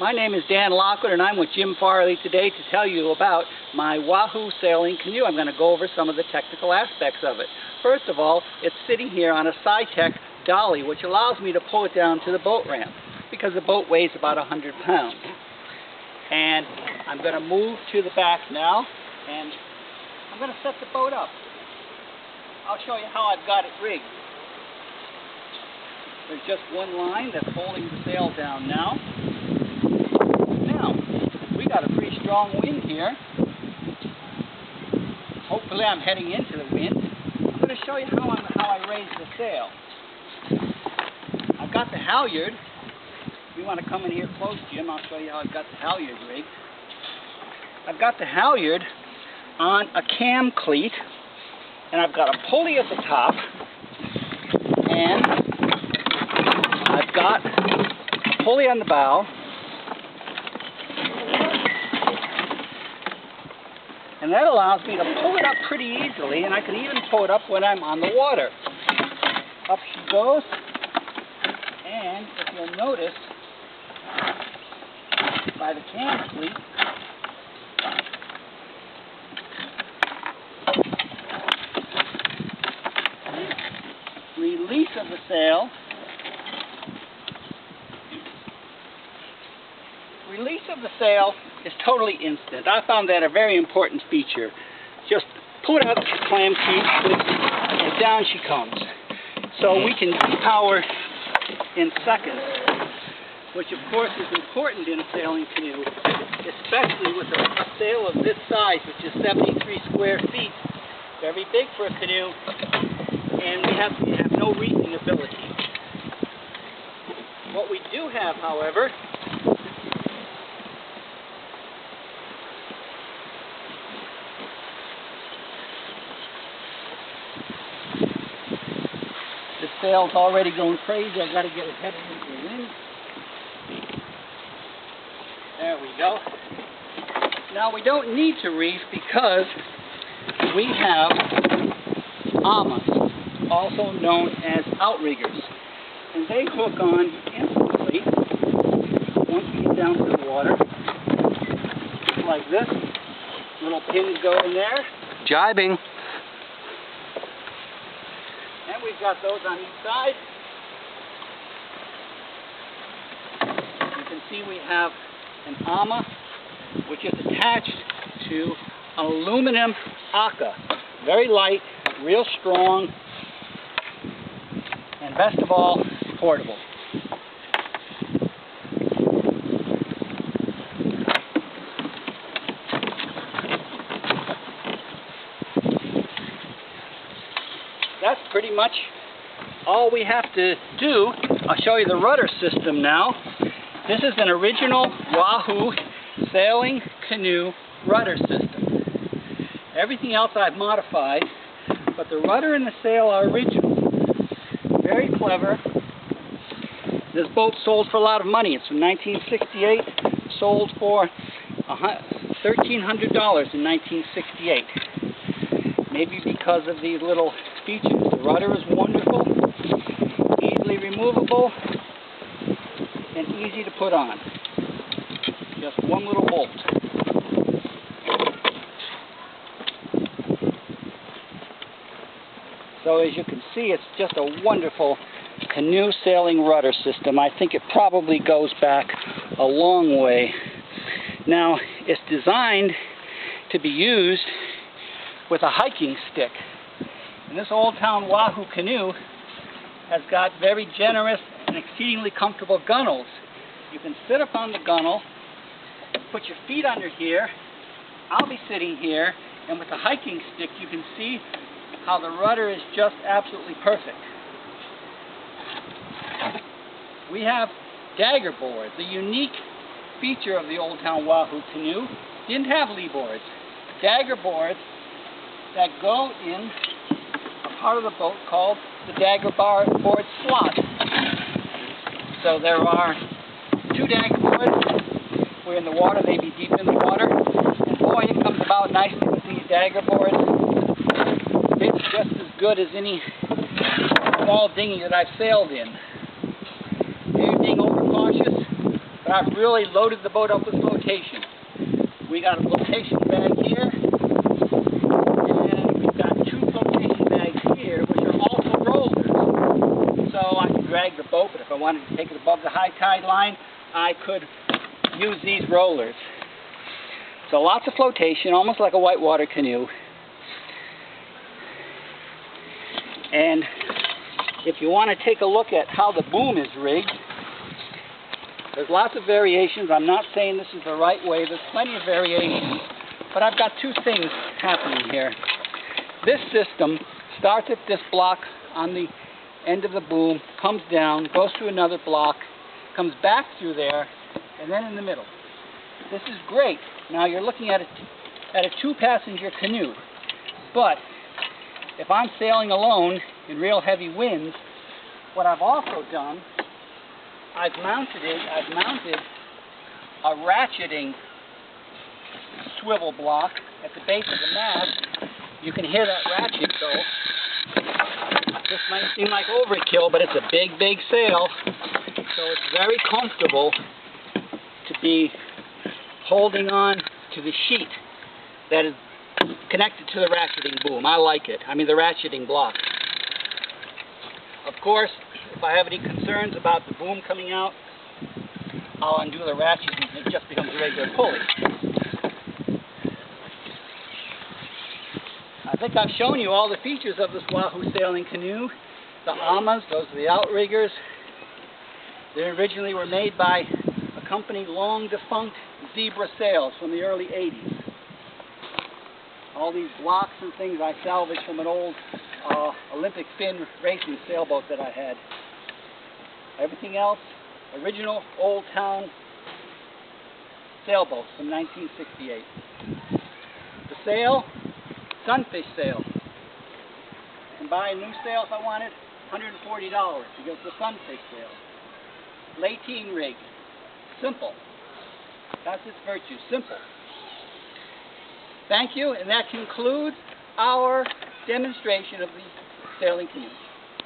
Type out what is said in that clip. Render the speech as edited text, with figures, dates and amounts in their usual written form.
My name is Dan Lockwood and I'm with Jim Farley today to tell you about my Wahoo sailing canoe. I'm going to go over some of the technical aspects of it. First of all, it's sitting here on a Sci-Tech dolly, which allows me to pull it down to the boat ramp because the boat weighs about 100 pounds. And I'm going to move to the back now and I'm going to set the boat up. I'll show you how I've got it rigged. There's just one line that's holding the sail down now. Now, we got a pretty strong wind here. Hopefully I'm heading into the wind. I'm going to show you how I raise the sail. I've got the halyard. If you want to come in here close, Jim, I'll show you how I've got the halyard rigged. I've got the halyard on a cam cleat, and I've got a pulley at the top, and I've got a pulley on the bow, and that allows me to pull it up pretty easily, and I can even pull it up when I'm on the water. Up she goes, and if you'll notice, by the cam cleat, release of the sail, is totally instant. I found that a very important feature. Just pull it out the clam sheet and down she comes. So we can depower in seconds, which of course is important in a sailing canoe, especially with a sail of this size, which is 73 square feet. Very big for a canoe, and we have no reefing ability. What we do have, however, the sail's already going crazy. I've got to get it headed into the wind. There we go. Now we don't need to reef because we have amas, also known as outriggers, and they hook on instantly once we get down to the water, like this. Little pins go in there. Jibing. And we've got those on each side. You can see we have an ama, which is attached to an aluminum aka. Very light, real strong, and best of all, portable. That's pretty much all we have to do. I'll show you the rudder system now. This is an original Wahoo sailing canoe rudder system. Everything else I've modified, but the rudder and the sail are original. Very clever. This boat sold for a lot of money. It's from 1968, sold for $1,300 in 1968. Maybe because of these little features. The rudder is wonderful, easily removable, and easy to put on. Just one little bolt. So as you can see, it's just a wonderful canoe sailing rudder system. I think it probably goes back a long way. Now, it's designed to be used with a hiking stick. And this Old Town Wahoo canoe has got very generous and exceedingly comfortable gunnels. You can sit up on the gunnel, put your feet under here. I'll be sitting here, and with the hiking stick you can see how the rudder is just absolutely perfect. We have dagger boards. The unique feature of the Old Town Wahoo canoe didn't have lee boards. Dagger boards that go in a part of the boat called the dagger board slot. So there are two dagger boards. We're in the water, maybe deep in the water, and boy, it comes about nicely with these dagger boards. It's just as good as any small dinghy that I've sailed in. Maybe being overcautious, but I've really loaded the boat up with flotation. We got a flotation bag here, and we've got 2 flotation bags here, which are also rollers. So I can drag the boat, but if I wanted to take it above the high tide line, I could use these rollers. So lots of flotation, almost like a whitewater canoe. And if you want to take a look at how the boom is rigged, there's lots of variations. I'm not saying this is the right way. There's plenty of variations. But I've got 2 things happening here. This system starts at this block on the end of the boom, comes down, goes to another block, comes back through there, and then in the middle. This is great. Now you're looking at a 2-passenger canoe. But if I'm sailing alone in real heavy winds, what I've also done, I've mounted a ratcheting swivel block at the base of the mast. You can hear that ratchet go. This might seem like overkill, but it's a big, big sail, so it's very comfortable to be holding on to the sheet that is connected to the ratcheting boom. I like it. I mean the ratcheting block. Of course, if I have any concerns about the boom coming out, I'll undo the ratchet and it just becomes a regular pulley. I think I've shown you all the features of this Wahoo sailing canoe. The amas, those are the outriggers. They originally were made by a company long defunct, Zebra Sails, from the early 80s. All these blocks and things I salvaged from an old Olympic fin racing sailboat that I had. Everything else, original Old Town sailboats from 1968. The sail, sunfish sail. I can buy a new sail if I wanted, $140 because the sunfish sail. Latine rig, simple. That's its virtue, simple. Thank you, and that concludes our demonstration of the sailing canoe.